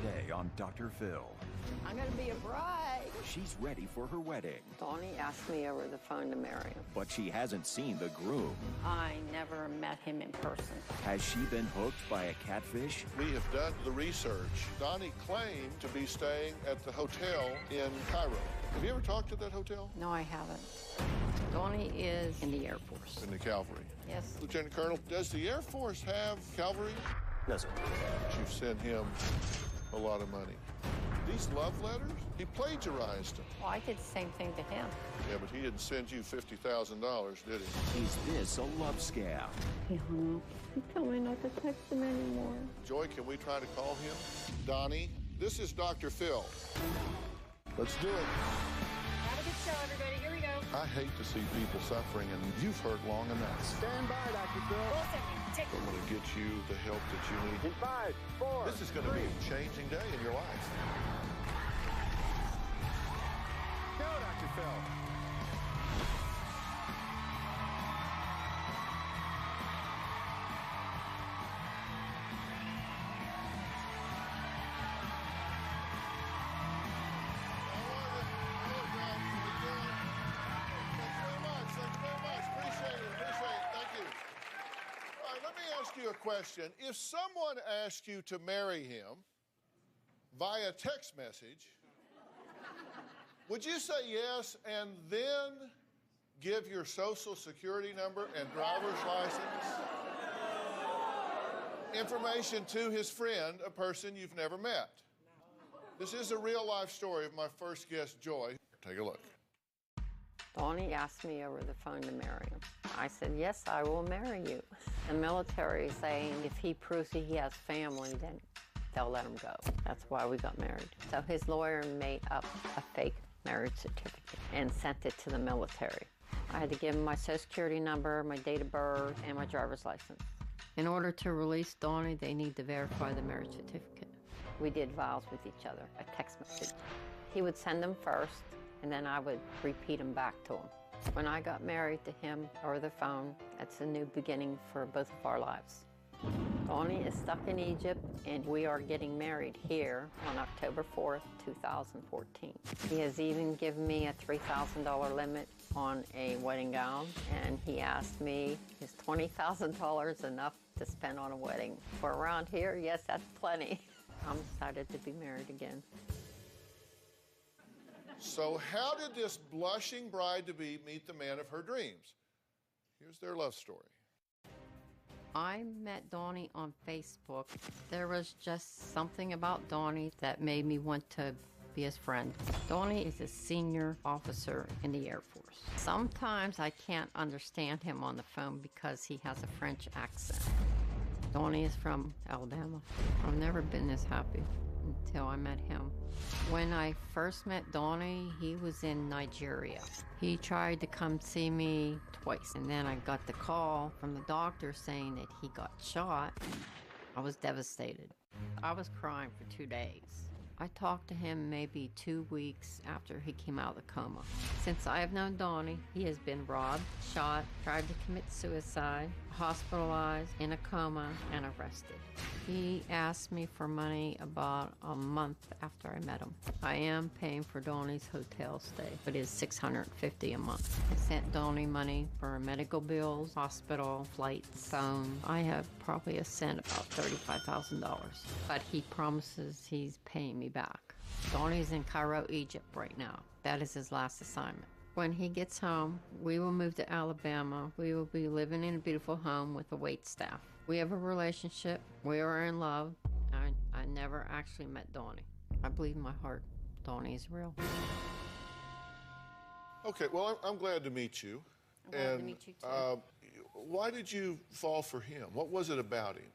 Today on Dr. Phil. I'm going to be a bride. She's ready for her wedding. Donnie asked me over the phone to marry him. But she hasn't seen the groom. I never met him in person. Has she been hooked by a catfish? We have done the research. Donnie claimed to be staying at the hotel in Cairo. Have you ever talked to that hotel? No, I haven't. Donnie is in the Air Force. In the cavalry? Yes. Lieutenant Colonel, does the Air Force have cavalry? No, sir. You've sent him a lot of money. These love letters, he plagiarized them. Well, I did the same thing to him. Yeah, but he didn't send you $50,000, did he? Is this a love scam? He hung up. He told me not to text him anymore. Joy, can we try to call him? Donnie, this is Dr. Phil. Let's do it. Have a good show, everybody. Here we go. I hate to see people suffering, and you've hurt long enough. Stand by, Dr. Phil. Hold second. Take I'm going to get you the help that you need. In 5, 4, This is going to be a changing day in your life. Go, Dr. Phil. A question. If someone asked you to marry him via text message, would you say yes and then give your social security number and driver's license information to his friend, a person you've never met? This is a real life story of my first guest, Joy. Take a look. Donnie asked me over the phone to marry him. I said, yes, I will marry you. The military is saying if he proves he has family, then they'll let him go. That's why we got married. So his lawyer made up a fake marriage certificate and sent it to the military. I had to give him my social security number, my date of birth, and my driver's license. In order to release Donnie, they need to verify the marriage certificate. We did vows with each other, a text message. He would send them first, and then I would repeat them back to him. When I got married to him over the phone, that's a new beginning for both of our lives. Donnie is stuck in Egypt, and we are getting married here on October 4th, 2014. He has even given me a $3,000 limit on a wedding gown, and he asked me, is $20,000 enough to spend on a wedding? For around here, yes, that's plenty. I'm excited to be married again. So how did this blushing bride-to-be meet the man of her dreams? Here's their love story. I met Donnie on Facebook. There was just something about Donnie that made me want to be his friend. Donnie is a senior officer in the Air Force. Sometimes I can't understand him on the phone because he has a French accent. Donnie is from Alabama. I've never been this happy until I met him. When I first met Donnie, he was in Nigeria. He tried to come see me twice, and then I got the call from the doctor saying that he got shot. I was devastated. I was crying for 2 days. I talked to him maybe 2 weeks after he came out of the coma. Since I have known Donnie, he has been robbed, shot, tried to commit suicide, hospitalized, in a coma, and arrested. He asked me for money about a month after I met him. I am paying for Donnie's hotel stay, but it's $650 a month. I sent Donnie money for medical bills, hospital, flights, phone. I have probably sent about $35,000, but he promises he's paying me back. Donnie's in Cairo, Egypt right now. That is his last assignment. When he gets home, we will move to Alabama. We will be living in a beautiful home with a wait staff. We have a relationship. We are in love. I never actually met Donnie. I believe in my heart Donnie is real. Okay, well, I'm glad to meet you. I'm glad to meet you too. Why did you fall for him? What was it about him?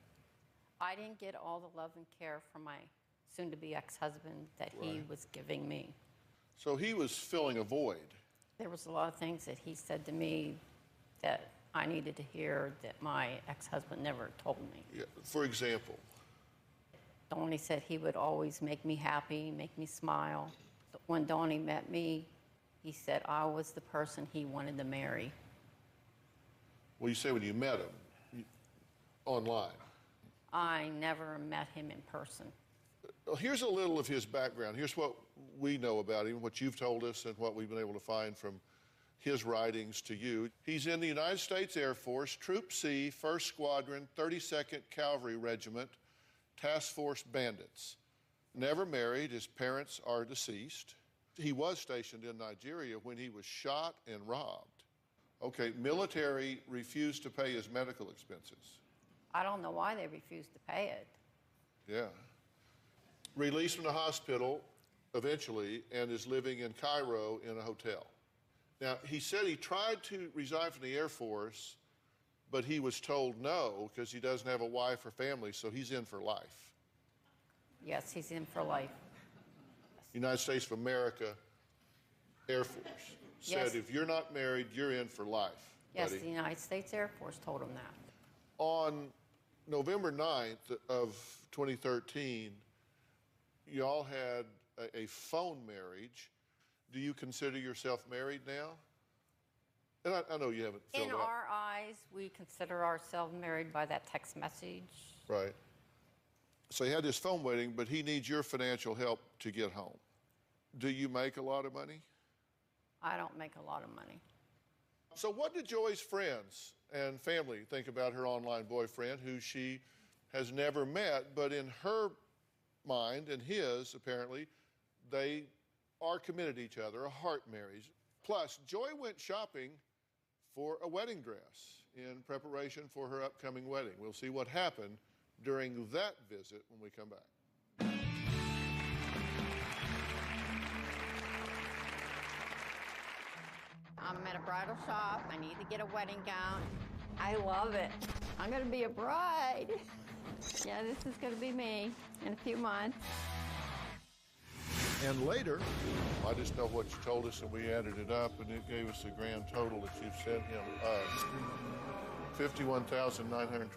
I didn't get all the love and care from my soon-to-be ex-husband that he was giving me. So he was filling a void. There was a lot of things that he said to me that I needed to hear that my ex-husband never told me. Yeah. For example? Donnie said he would always make me happy, make me smile. When Donnie met me, he said I was the person he wanted to marry. Well, you say when you met him, online. I never met him in person. Well, here's a little of his background. Here's what we know about him, what you've told us, and what we've been able to find from his writings to you. He's in the United States Air Force, Troop C, 1st Squadron, 32nd Cavalry Regiment, Task Force Bandits. Never married. His parents are deceased. He was stationed in Nigeria when he was shot and robbed. Okay, military refused to pay his medical expenses. I don't know why they refused to pay it. Yeah. Released from the hospital eventually and is living in Cairo in a hotel. Now, he said he tried to resign from the Air Force, but he was told no because he doesn't have a wife or family, so he's in for life. Yes, he's in for life. United States of America Air Force said, Yes. if you're not married, you're in for life, Yes, buddy. the United States Air Force told him that. On November 9th of 2013, y'all had a phone marriage. Do you consider yourself married now? And I know you haven't filled In out. our eyes, we consider ourselves married by that text message. Right. So he had this phone wedding, but he needs your financial help to get home. Do you make a lot of money? I don't make a lot of money. So what did Joy's friends and family think about her online boyfriend, who she has never met, but in her mind and his, apparently, they are committed to each other, a heart marriage. Plus, Joy went shopping for a wedding dress in preparation for her upcoming wedding. We'll see what happened during that visit when we come back. I'm at a bridal shop. I need to get a wedding gown. I love it. I'm going to be a bride. Yeah, this is going to be me in a few months. And later, I just know what you told us, and we added it up, and it gave us a grand total that you've sent him of $51,927.90.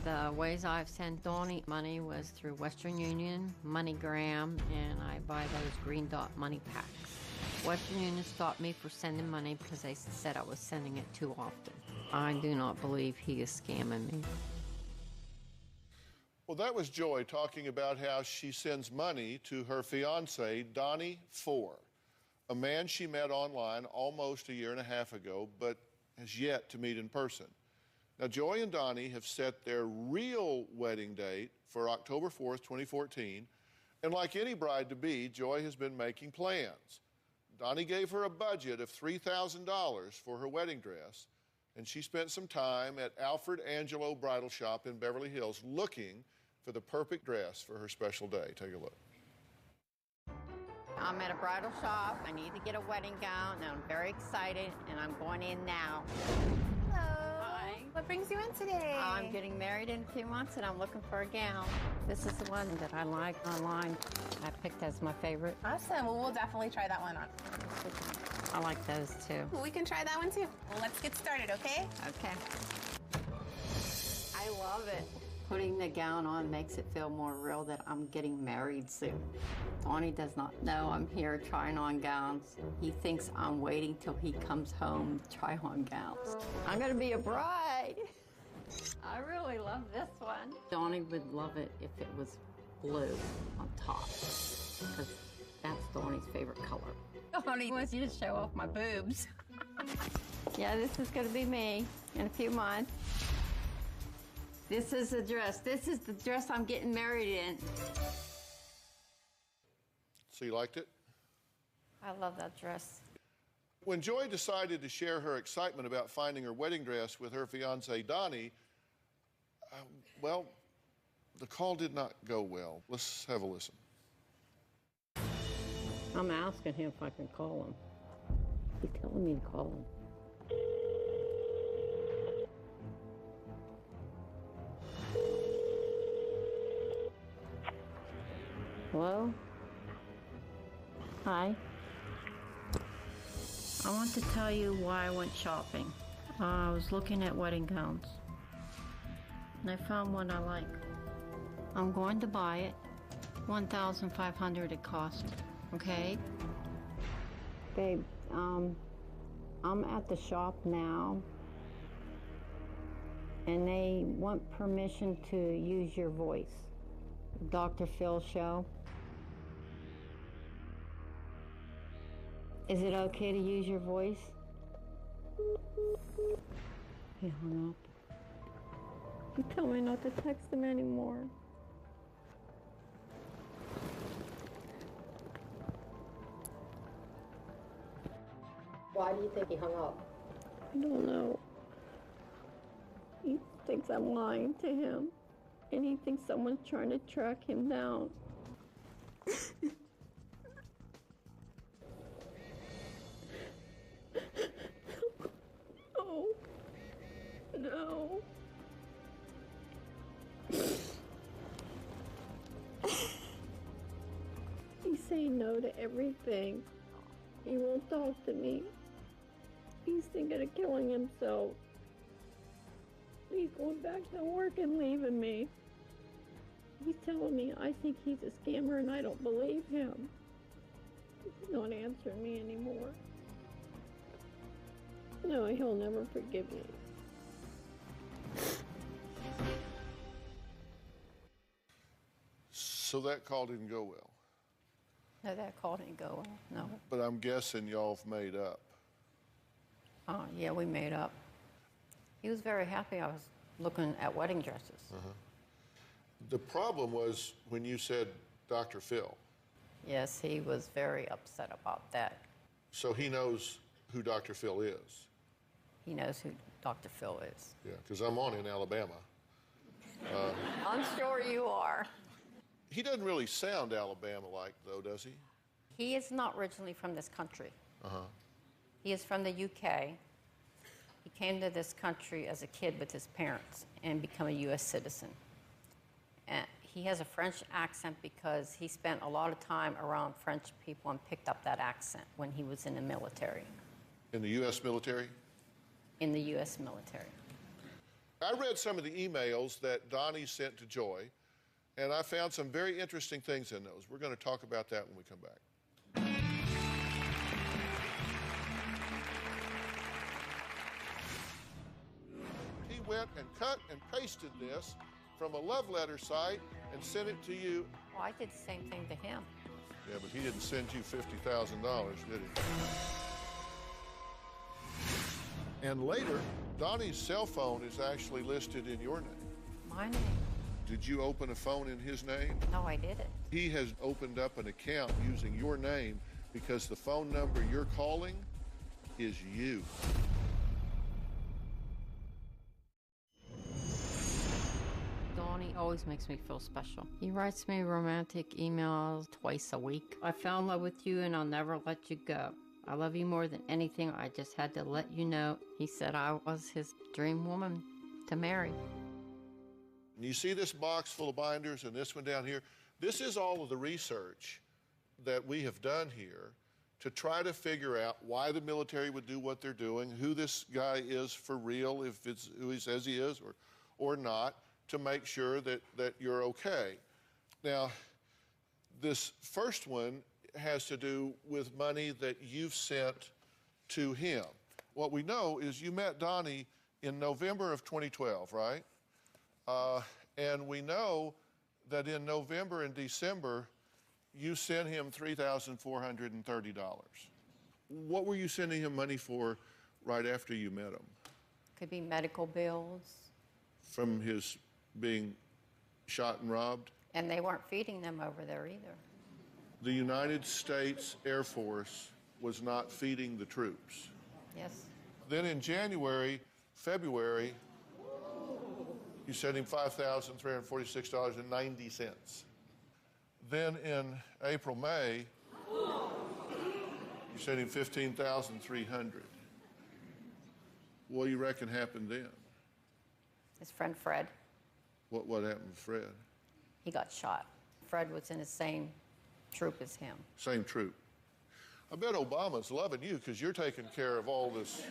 The ways I've sent Donnie money was through Western Union, MoneyGram, and I buy those green dot money packs. Western Union stopped me for sending money because they said I was sending it too often. I do not believe he is scamming me. Well, that was Joy talking about how she sends money to her fiancé, Donnie Four, a man she met online almost a year and a half ago, but has yet to meet in person. Now, Joy and Donnie have set their real wedding date for October 4th, 2014, and like any bride-to-be, Joy has been making plans. Donnie gave her a budget of $3,000 for her wedding dress, and she spent some time at Alfred Angelo Bridal Shop in Beverly Hills looking for the perfect dress for her special day. Take a look. I'm at a bridal shop. I need to get a wedding gown, and I'm very excited, and I'm going in now. Hello. Hi. What brings you in today? I'm getting married in a few months, and I'm looking for a gown. This is the one that I like online. I picked as my favorite. Awesome. Well, we'll definitely try that one on. I like those too. Well, we can try that one too. Well, let's get started, okay? Okay. I love it. Putting the gown on makes it feel more real that I'm getting married soon. Donnie does not know I'm here trying on gowns. He thinks I'm waiting till he comes home to try on gowns. I'm gonna be a bride. I really love this one. Donnie would love it if it was blue on top, because that's Donnie's favorite color. Donnie wants you to show off my boobs. Yeah, this is gonna be me in a few months. This is the dress. This is the dress I'm getting married in. So you liked it? I love that dress. When Joy decided to share her excitement about finding her wedding dress with her fiancé, Donnie, well, the call did not go well. Let's have a listen. I'm asking him if I can call him. He's telling me to call him. Hello? Hi. I want to tell you why I went shopping. I was looking at wedding gowns, and I found one I like. I'm going to buy it. $1,500 it cost. Okay? Babe, I'm at the shop now. and they want permission to use your voice. Dr. Phil show. Is it okay to use your voice? He hung up. He told me not to text him anymore. Why do you think he hung up? I don't know. He thinks I'm lying to him, and he thinks someone's trying to track him down. No. No. He's saying no to everything. He won't talk to me. He's thinking of killing himself. He's going back to work and leaving me. He's telling me I think he's a scammer and I don't believe him. He's not answering me anymore. No, he'll never forgive me. So that call didn't go well. No, that call didn't go well, no. But I'm guessing y'all have made up. Oh, yeah, we made up. He was very happy I was looking at wedding dresses. The problem was when you said Dr. Phil. Yes, he was very upset about that. So he knows who Dr. Phil is. He knows who Dr. Phil is. Yeah, because I'm on in Alabama. I'm sure you are. He doesn't really sound Alabama-like, though, does he? He is not originally from this country. He is from the UK. He came to this country as a kid with his parents and become a U.S. citizen. And he has a French accent because he spent a lot of time around French people and picked up that accent when he was in the military. In the U.S. military? In the U.S. military. I read some of the emails that Donnie sent to Joy, and I found some very interesting things in those. We're going to talk about that when we come back. He went and cut and pasted this from a love letter site and sent it to you. Well, I did the same thing to him. Yeah, but he didn't send you $50,000, did he? And later, Donnie's cell phone is actually listed in your name. My name? Did you open a phone in his name? No, I didn't. He has opened up an account using your name because the phone number you're calling is you. Donnie always makes me feel special. He writes me romantic emails twice a week. I fell in love with you and I'll never let you go. I love you more than anything. I just had to let you know. He said I was his dream woman to marry. And you see this box full of binders and this one down here? This is all of the research that we have done here to try to figure out why the military would do what they're doing, who this guy is for real, if it's who he says he is or not, to make sure that you're okay. Now, this first one has to do with money that you've sent to him. What we know is you met Donnie in November of 2012, right? And we know that in November and December, you sent him $3,430. What were you sending him money for right after you met him? Could be medical bills. From his being shot and robbed? And they weren't feeding them over there either. The United States Air Force was not feeding the troops. Yes. Then in January, February, you sent him $5,346.90. Then in April, May, you sent him $15,300. What do you reckon happened then? His friend Fred, What happened with Fred? he got shot. Fred was in the same troop as him. Same troop. I bet Obama's loving you because you're taking care of all this,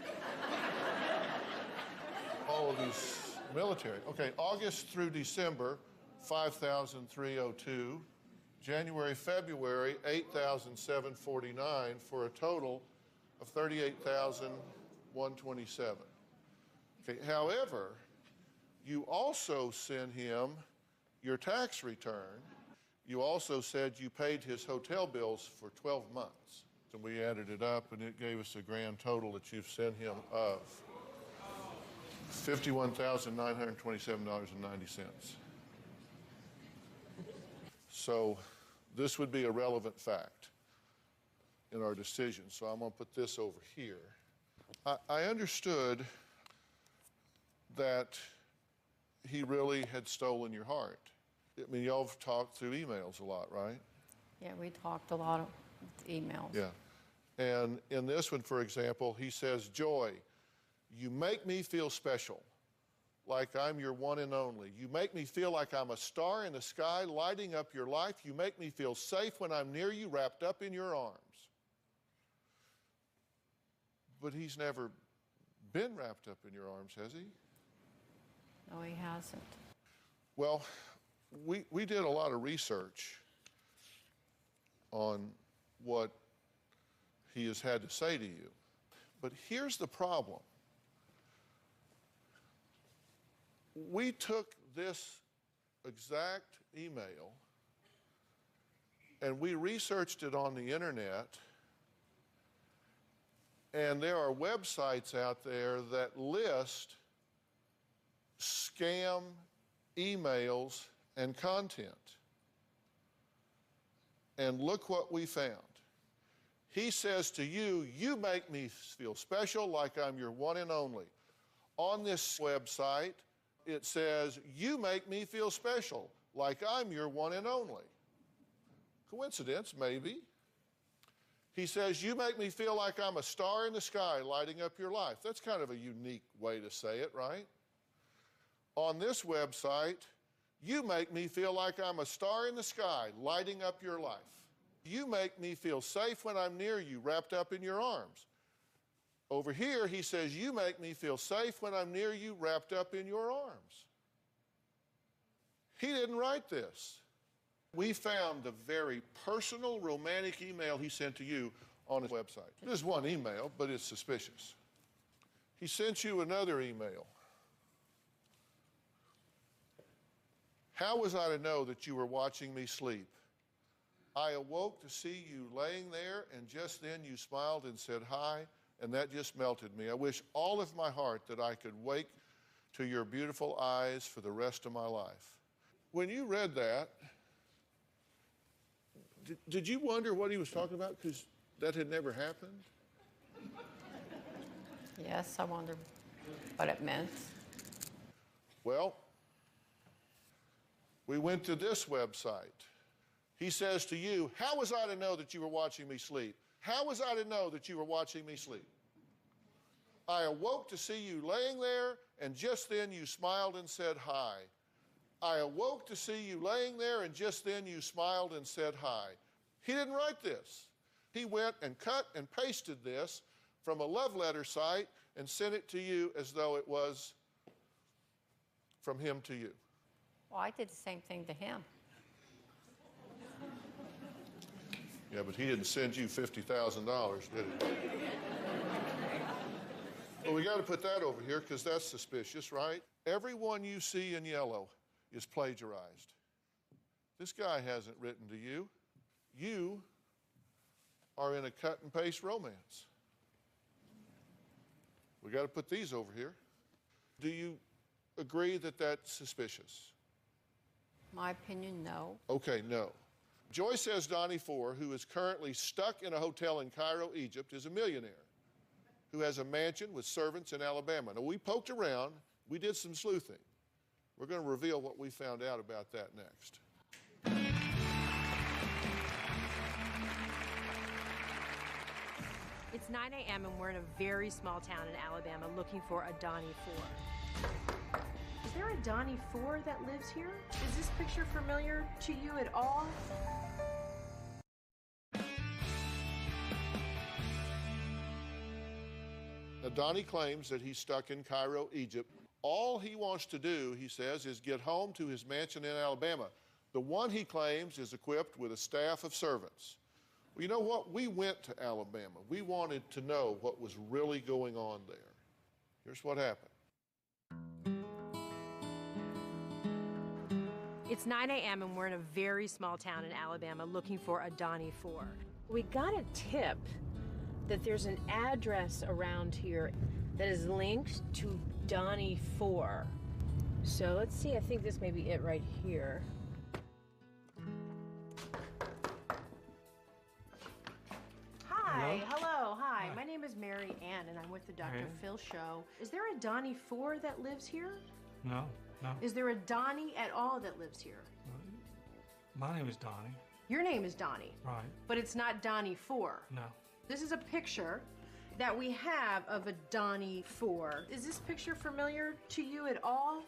all of these military. Okay, August through December, $5,302. January, February, $8,749 for a total of $38,127. Okay, however, You also sent him your tax return. You also said you paid his hotel bills for 12 months. And we added it up, and it gave us a grand total that you've sent him of $51,927.90. So this would be a relevant fact in our decision. So I'm going to put this over here. I understood that he really had stolen your heart. I mean, y'all have talked through emails a lot, right? Yeah, we talked a lot of emails. Yeah. And in this one, for example, he says, Joy, you make me feel special, like I'm your one and only. You make me feel like I'm a star in the sky lighting up your life. You make me feel safe when I'm near you, wrapped up in your arms. But he's never been wrapped up in your arms, has he? No, he hasn't. Well, we did a lot of research on what he has had to say to you. But here's the problem. We took this exact email and we researched it on the internet, and there are websites out there that list scam emails and content. And look what we found. He says to you, you make me feel special like I'm your one and only. On this website, it says, you make me feel special like I'm your one and only. Coincidence, maybe. He says, you make me feel like I'm a star in the sky lighting up your life. That's kind of a unique way to say it, right? On this website, you make me feel like I'm a star in the sky lighting up your life. You make me feel safe when I'm near you, wrapped up in your arms. Over here, he says, you make me feel safe when I'm near you, wrapped up in your arms. He didn't write this. We found the very personal, romantic email he sent to you on his website. This is one email, but it's suspicious. He sent you another email. How was I to know that you were watching me sleep? I awoke to see you laying there, and just then you smiled and said hi, and that just melted me. I wish all of my heart that I could wake to your beautiful eyes for the rest of my life. When you read that, did you wonder what he was talking about? Because that had never happened? Yes, I wonder what it meant. Well, we went to this website. He says to you, how was I to know that you were watching me sleep? How was I to know that you were watching me sleep? I awoke to see you laying there, and just then you smiled and said hi. I awoke to see you laying there, and just then you smiled and said hi. He didn't write this. He went and cut and pasted this from a love letter site and sent it to you as though it was from him to you. Well, I did the same thing to him. Yeah, but he didn't send you $50,000, did he? Well, we got to put that over here because that's suspicious, right? Everyone you see in yellow is plagiarized. This guy hasn't written to you. You are in a cut and paste romance. We got to put these over here. Do you agree that that's suspicious? My opinion, no. Okay, no. Joy says Donnie Ford, who is currently stuck in a hotel in Cairo, Egypt, is a millionaire who has a mansion with servants in Alabama. Now, we poked around. We did some sleuthing. We're going to reveal what we found out about that next. It's 9 a.m. and we're in a very small town in Alabama looking for a Donnie Ford. Is there a Donnie Ford that lives here? Is this picture familiar to you at all? Now, Donnie claims that he's stuck in Cairo, Egypt. All he wants to do, he says, is get home to his mansion in Alabama. The one he claims is equipped with a staff of servants. Well, you know what? We went to Alabama. We wanted to know what was really going on there. Here's what happened. It's 9 a.m. and we're in a very small town in Alabama looking for a Donnie 4. We got a tip that there's an address around here that is linked to Donnie 4. So let's see, I think this may be it right here. Hi, hello, hi. My name is Mary Ann and I'm with the Dr. Phil show. Is there a Donnie 4 that lives here? No. Is there a Donnie at all that lives here? My name is Donnie. Your name is Donnie. Right. But it's not Donnie 4. No. This is a picture that we have of a Donnie 4. Is this picture familiar to you at all?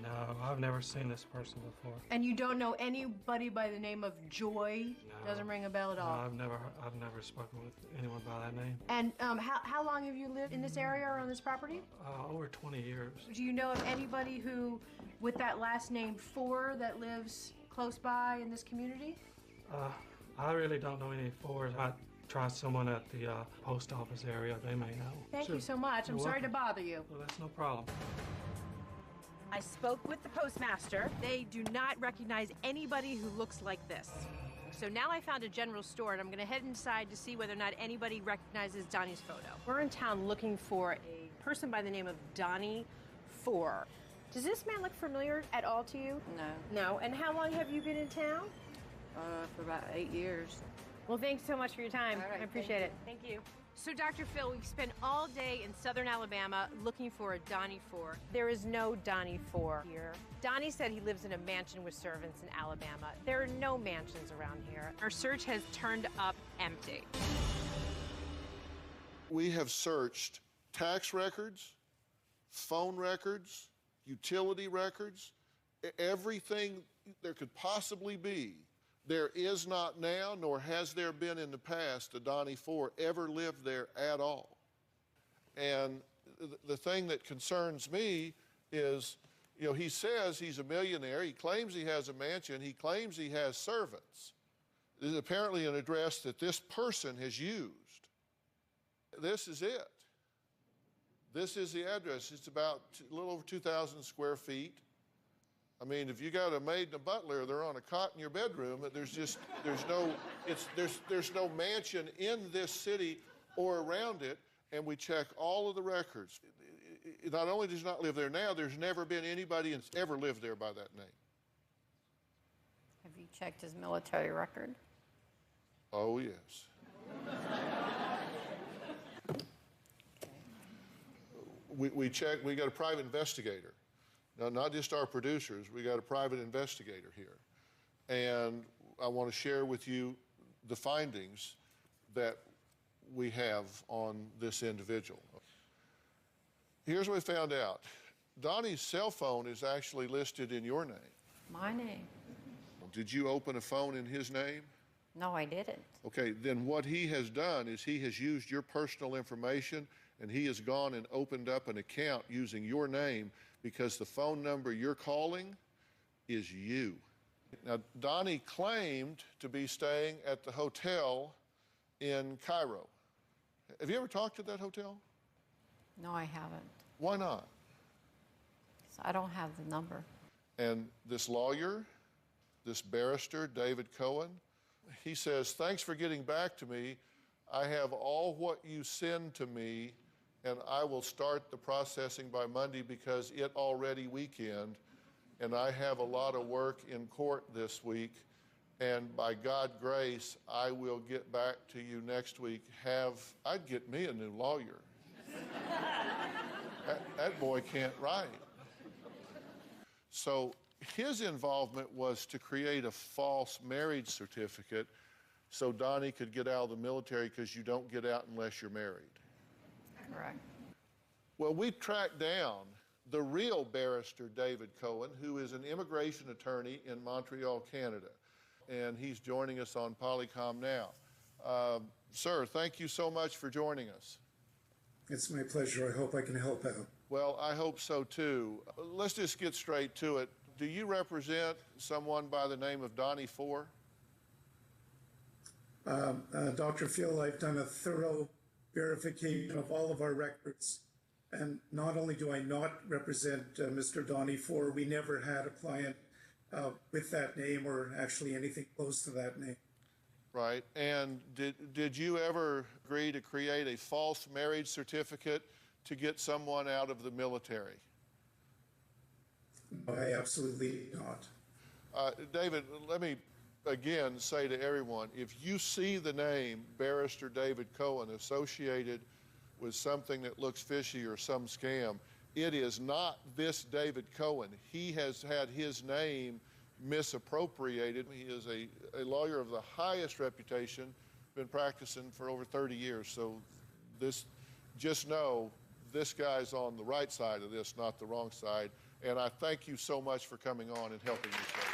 No, I've never seen this person before. And you don't know anybody by the name of Joy? No. Doesn't ring a bell at all? No, I've never spoken with anyone by that name. And how long have you lived in this area or on this property? Over 20 years. Do you know of anybody who, with that last name 4, that lives close by in this community? I really don't know any fours. I tried someone at the post office area. They may know. Thank you so much. I'm sorry to bother you. Well, that's no problem. I spoke with the postmaster. They do not recognize anybody who looks like this. So now I found a general store, and I'm gonna head inside to see whether or not anybody recognizes Donnie's photo. We're in town looking for a person by the name of Donnie 4. Does this man look familiar at all to you? No. No. And how long have you been in town? For about 8 years. Well, thanks so much for your time. All right, I appreciate it. Thank you. So, Dr. Phil, we've spent all day in southern Alabama looking for a Donnie 4. There is no Donnie 4 here. Donnie said he lives in a mansion with servants in Alabama. There are no mansions around here. Our search has turned up empty. We have searched tax records, phone records, utility records, everything there could possibly be. There is not now, nor has there been in the past, a Donnie 4 ever lived there at all. And the thing that concerns me is, you know, he says he's a millionaire, he claims he has a mansion, he claims he has servants. This is apparently an address that this person has used. This is it. This is the address. It's about a little over 2,000 square feet. I mean, if you got a maid and a butler, they're on a cot in your bedroom. There's no mansion in this city or around it, and we check all of the records. Not only does he not live there now, there's never been anybody that's ever lived there by that name. Have you checked his military record? Oh, yes. We checked, we got a private investigator. Now, not just our producers, we got a private investigator here. And I want to share with you the findings that we have on this individual. Here's what we found out. Donnie's cell phone is actually listed in your name. My name? Did you open a phone in his name? No, I didn't. Okay, then what he has done is he has used your personal information and he has gone and opened up an account using your name because the phone number you're calling is you. Now, Donnie claimed to be staying at the hotel in Cairo. Have you ever talked to that hotel? No, I haven't. Why not? 'Cause I don't have the number. And this lawyer, this barrister, David Cohen, he says, thanks for getting back to me. I have all what you send to me, and I will start the processing by Monday because it already weekend, and I have a lot of work in court this week, and by God's grace, I will get back to you next week. I'd get me a new lawyer. that boy can't write. So his involvement was to create a false marriage certificate so Donnie could get out of the military because you don't get out unless you're married. Correct. Well, we tracked down the real barrister, David Cohen, who is an immigration attorney in Montreal, Canada. And he's joining us on Polycom now. Sir, thank you so much for joining us. It's my pleasure. I hope I can help out. Well, I hope so too. Let's just get straight to it. Do you represent someone by the name of Donnie 4? Dr. Phil, I've done a thorough verification of all of our records. And not only do I not represent Mr. Donnie 4, we never had a client with that name or actually anything close to that name. Right. And did you ever agree to create a false marriage certificate to get someone out of the military? No, I absolutely not. David, let me again say to everyone, if you see the name Barrister David Cohen associated with something that looks fishy or some scam, it is not this David Cohen. He has had his name misappropriated. He is a lawyer of the highest reputation, been practicing for over 30 years. So just know this guy's on the right side of this, not the wrong side. And I thank you so much for coming on and helping me today.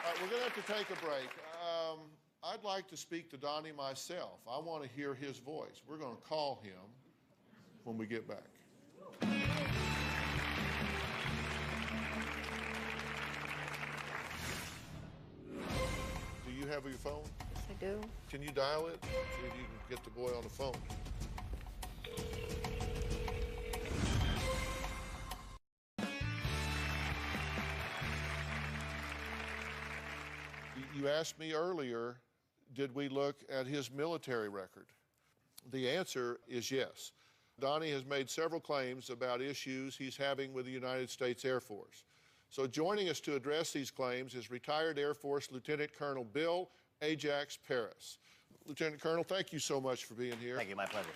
All right, we're going to have to take a break. I'd like to speak to Donnie myself. I want to hear his voice. We're going to call him when we get back. Do you have your phone? Yes, I do. Can you dial it? See if you can get the boy on the phone. You asked me earlier, did we look at his military record? The answer is yes. Donnie has made several claims about issues he's having with the United States Air Force. So joining us to address these claims is retired Air Force Lieutenant Colonel Bill Ajax Paris. Lieutenant Colonel, thank you so much for being here. Thank you, my pleasure.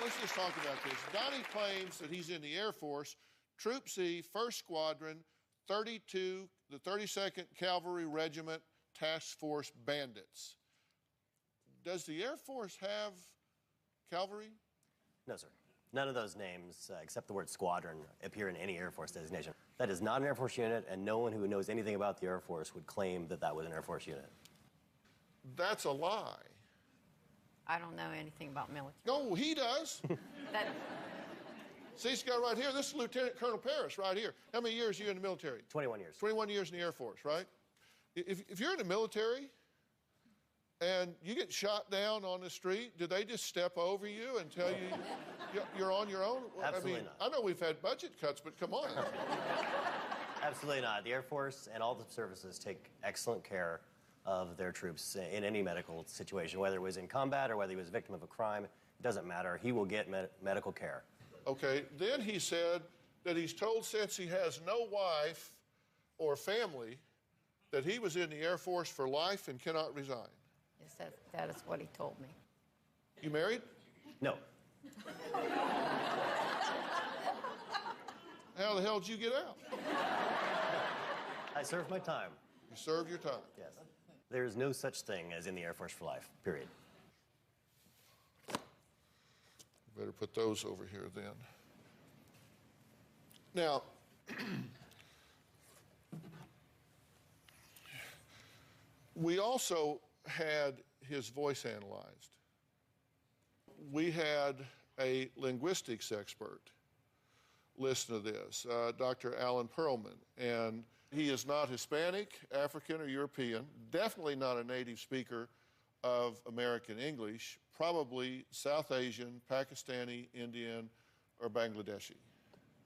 Let's just talk about this. Donnie claims that he's in the Air Force, Troop C, 1st Squadron, 32, the 32nd Cavalry Regiment, Task Force Bandits. Does the Air Force have cavalry? No, sir. None of those names, except the word squadron, appear in any Air Force designation. That is not an Air Force unit, and no one who knows anything about the Air Force would claim that that was an Air Force unit. That's a lie. I don't know anything about military. No, he does. See this guy right here? This is Lieutenant Colonel Paris right here. How many years are you in the military? 21 years. 21 years in the Air Force, right? If you're in the military and you get shot down on the street, do they just step over you and tell you you're on your own? Absolutely not. not. I know we've had budget cuts, but come on. Absolutely not. The Air Force and all the services take excellent care of their troops in any medical situation, whether it was in combat or whether he was a victim of a crime. It doesn't matter. He will get medical care. Okay, then he said that he's told since he has no wife or family that he was in the Air Force for life and cannot resign. Yes, that is what he told me. You married? No. How the hell did you get out? I served my time. You served your time? Yes. There is no such thing as in the Air Force for life, period. Better put those over here then. Now, we also had his voice analyzed. We had a linguistics expert listen to this, Dr. Alan Perlman, and he is not Hispanic, African, or European, definitely not a native speaker of American English, probably South Asian, Pakistani, Indian, or Bangladeshi.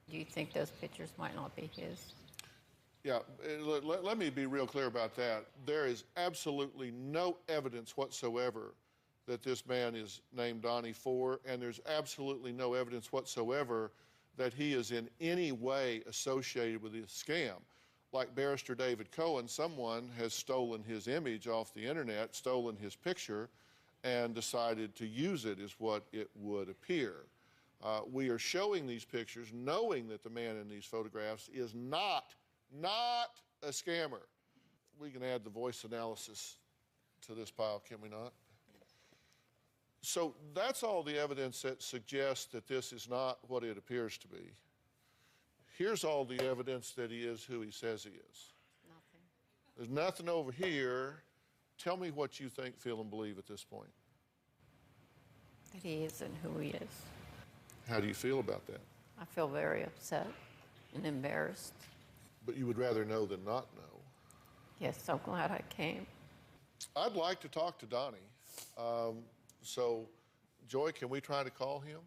Do you think those pictures might not be his? Yeah, let me be real clear about that. There is absolutely no evidence whatsoever that this man is named Donnie Ford, and there's absolutely no evidence whatsoever that he is in any way associated with this scam. Like Barrister David Cohen, someone has stolen his image off the internet, stolen his picture, and decided to use it is what it would appear. We are showing these pictures knowing that the man in these photographs is not a scammer. We can add the voice analysis to this pile, can we not? So that's all the evidence that suggests that this is not what it appears to be. Here's all the evidence that he is who he says he is. Nothing. There's nothing over here. Tell me what you think, feel, and believe at this point. That he isn't who he is. How do you feel about that? I feel very upset and embarrassed. But you would rather know than not know. Yes, so glad I came. I'd like to talk to Donnie. So Joy, can we try to call him?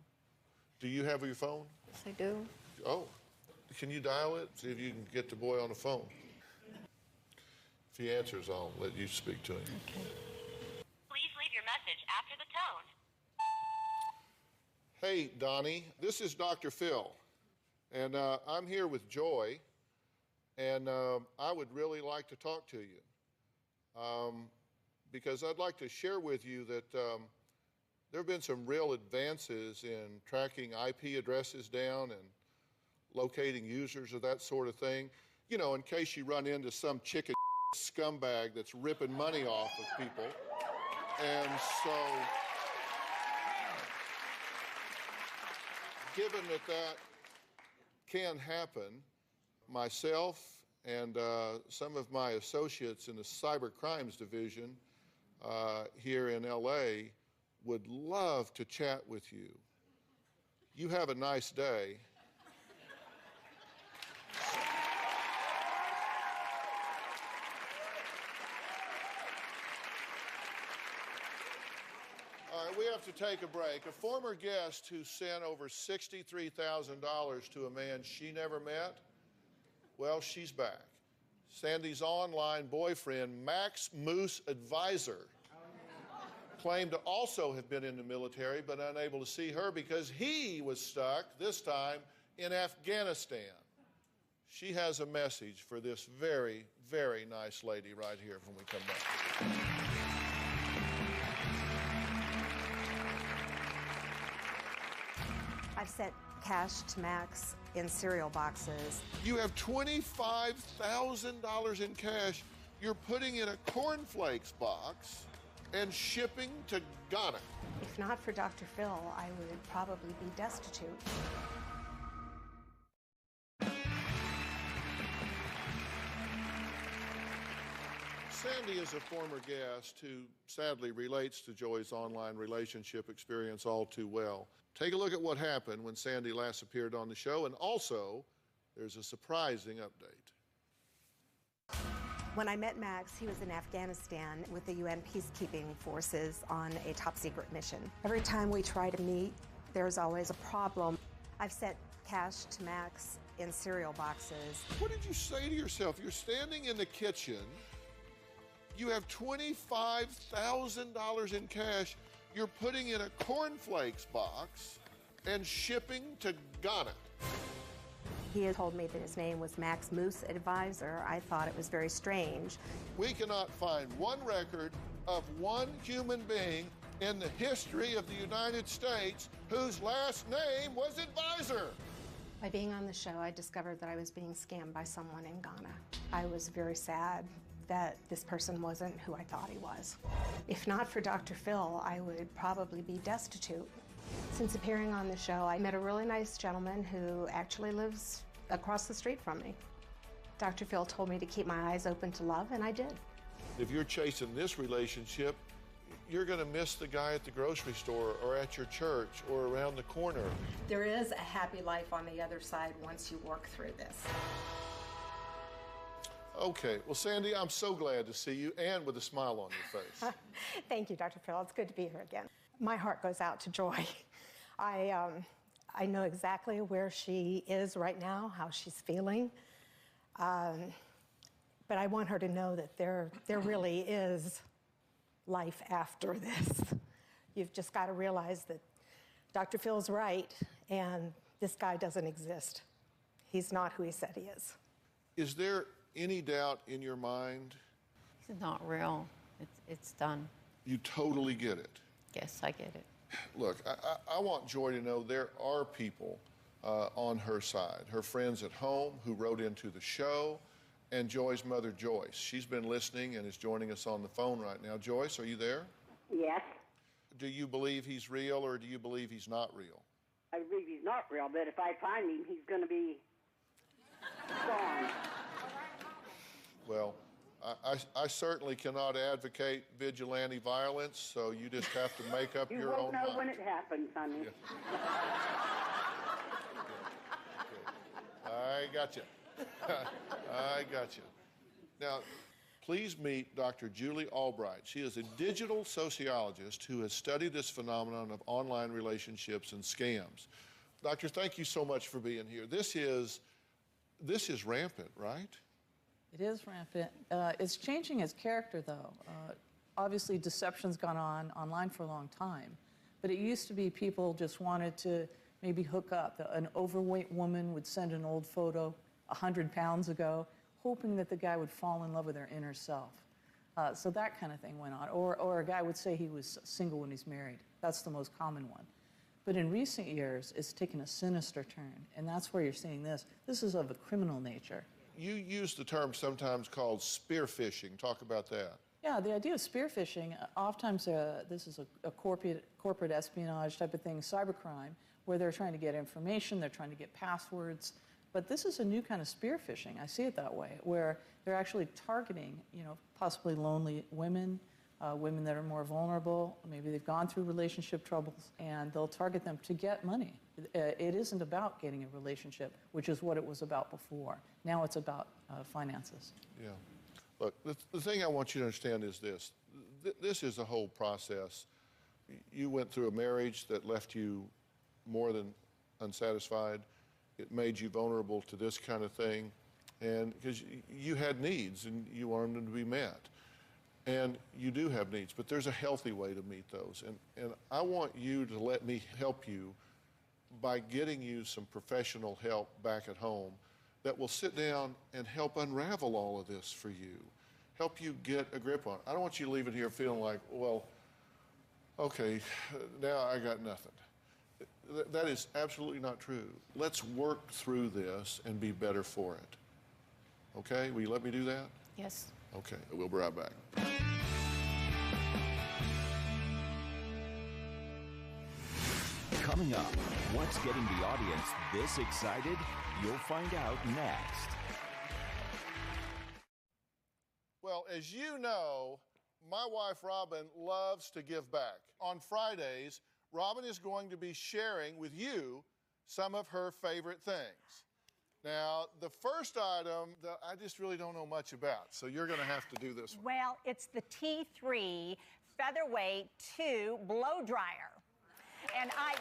Do you have your phone? Yes, I do. Oh, can you dial it? See if you can get the boy on the phone. If he answers, I'll let you speak to him. Okay. Please leave your message after the tone. Hey, Donnie, this is Dr. Phil, and I'm here with Joy, and I would really like to talk to you because I'd like to share with you that there have been some real advances in tracking IP addresses down and locating users of that sort of thing. You know, in case you run into some chicken scumbag that's ripping money off of people. And so, given that that can happen, myself and some of my associates in the cyber crimes division here in LA would love to chat with you. You have a nice day. All right, we have to take a break. A former guest who sent over $63,000 to a man she never met, well, she's back. Sandy's online boyfriend, Max Moose Advisor, claimed to also have been in the military but unable to see her because he was stuck, this time, in Afghanistan. She has a message for this very, very nice lady right here when we come back. I've sent cash to Max in cereal boxes. You have $25,000 in cash you're putting in a cornflakes box and shipping to Ghana. If not for Dr. Phil, I would probably be destitute. Sandy is a former guest who sadly relates to Joy's online relationship experience all too well. Take a look at what happened when Sandy last appeared on the show, and also, there's a surprising update. When I met Max, he was in Afghanistan with the UN peacekeeping forces on a top-secret mission. Every time we try to meet, there's always a problem. I've sent cash to Max in cereal boxes. What did you say to yourself? You're standing in the kitchen. You have $25,000 in cash you're putting in a cornflakes box and shipping to Ghana. He had told me that his name was Max Moose Advisor. I thought it was very strange. We cannot find one record of one human being in the history of the United States whose last name was Advisor. By being on the show, I discovered that I was being scammed by someone in Ghana. I was very sad that this person wasn't who I thought he was. If not for Dr. Phil, I would probably be destitute. Since appearing on the show, I met a really nice gentleman who actually lives across the street from me. Dr. Phil told me to keep my eyes open to love, and I did. If you're chasing this relationship, you're gonna miss the guy at the grocery store or at your church or around the corner. There is a happy life on the other side once you work through this. Okay, well, Sandy, I'm so glad to see you and with a smile on your face. Thank you, Dr. Phil. It's good to be here again. My heart goes out to Joy. I know exactly where she is right now, how she's feeling. But I want her to know that there really is life after this. You've just got to realize that Dr. Phil's right, and this guy doesn't exist. He's not who he said he is. Is there any doubt in your mind? It's not real. It's done. You totally get it. Yes, I get it. Look, I want Joy to know there are people on her side, her friends at home who wrote into the show, and Joy's mother, Joyce. She's been listening and is joining us on the phone right now. Joyce, are you there? Yes. Do you believe he's real or do you believe he's not real? I believe he's not real, but if I find him, he's going to be gone. Well, I certainly cannot advocate vigilante violence, so you just have to make up your own mind. You won't know when it happens, honey. Yeah. I got you. I got you. Now, please meet Dr. Julie Albright. She is a digital sociologist who has studied this phenomenon of online relationships and scams. Doctor, thank you so much for being here. This is rampant, right? It is rampant. It's changing its character, though. Obviously, deception's gone on online for a long time, but it used to be people just wanted to maybe hook up. An overweight woman would send an old photo 100 pounds ago, hoping that the guy would fall in love with their inner self. So that kind of thing went on. Or a guy would say he was single when he's married. That's the most common one. But in recent years, it's taken a sinister turn, and that's where you're seeing this. This is of a criminal nature. You use the term sometimes called spear phishing. Talk about that. Yeah, the idea of spear phishing, oftentimes this is a corporate espionage type of thing, cybercrime, where they're trying to get information, they're trying to get passwords. But this is a new kind of spear phishing. I see it that way, where they're actually targeting, possibly lonely women, women that are more vulnerable. Maybe they've gone through relationship troubles, and they'll target them to get money. It isn't about getting a relationship, which is what it was about before. Now it's about finances. Yeah. Look, the thing I want you to understand is this. This is a whole process. You went through a marriage that left you more than unsatisfied. It made you vulnerable to this kind of thing, and because you had needs and you wanted them to be met. And you do have needs, but there's a healthy way to meet those. And I want you to let me help you by getting you some professional help back at home that will sit down and help unravel all of this for you, help you get a grip on it. I don't want you leaving here feeling like, well, okay, now I got nothing. That is absolutely not true. Let's work through this and be better for it. Okay, will you let me do that? Yes. Okay, we'll be right back. Coming up, what's getting the audience this excited? You'll find out next. Well, as you know, my wife Robin loves to give back. On Fridays, Robin is going to be sharing with you some of her favorite things. Now, the first item that I just really don't know much about, so you're going to have to do this one. Well, it's the T3 Featherweight 2 Blow Dryer. And I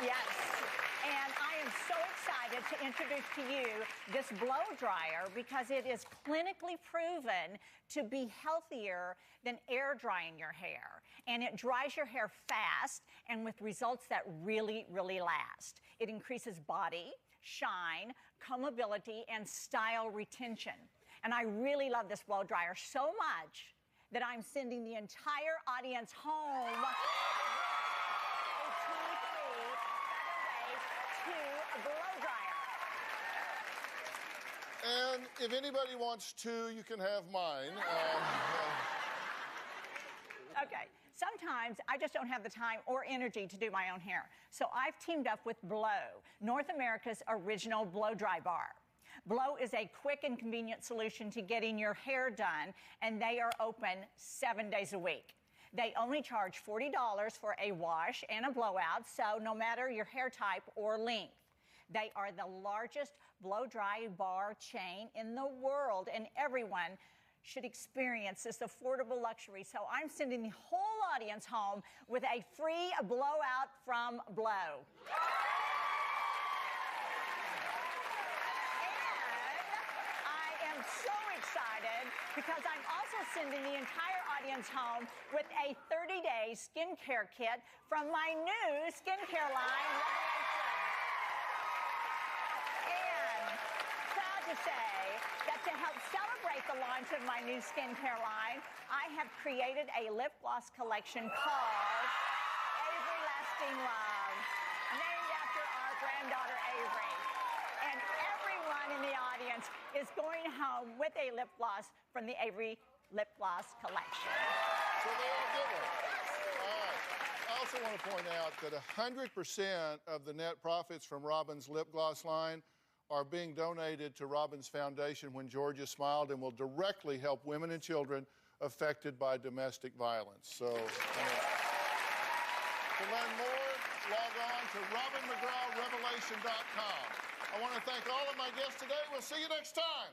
am so excited to introduce to you this blow dryer because it is clinically proven to be healthier than air drying your hair. And it dries your hair fast and with results that really, really last. It increases body, shine, combability, and style retention. And I really love this blow dryer so much that I'm sending the entire audience home a blow dryer. And if anybody wants two, you can have mine. Okay, sometimes I just don't have the time or energy to do my own hair. So I've teamed up with Blow, North America's original blow dry bar. Blow is a quick and convenient solution to getting your hair done, and they are open 7 days a week. They only charge $40 for a wash and a blowout, so no matter your hair type or length. They are the largest blow-dry bar chain in the world, and everyone should experience this affordable luxury. So I'm sending the whole audience home with a free blowout from Blow. So excited because I'm also sending the entire audience home with a 30-day skincare kit from my new skincare line, and proud to say that to help celebrate the launch of my new skincare line, I have created a lip gloss collection called Avery Lasting Love, named after our granddaughter Avery. And everyone in the audience is going home with a lip gloss from the Avery Lip Gloss Collection. So they all get one. All right. I also want to point out that 100% of the net profits from Robin's lip gloss line are being donated to Robin's Foundation When Georgia Smiled and will directly help women and children affected by domestic violence. So to learn more, log on to RobinMcGrawRevelation.com. I want to thank all of my guests today. We'll see you next time.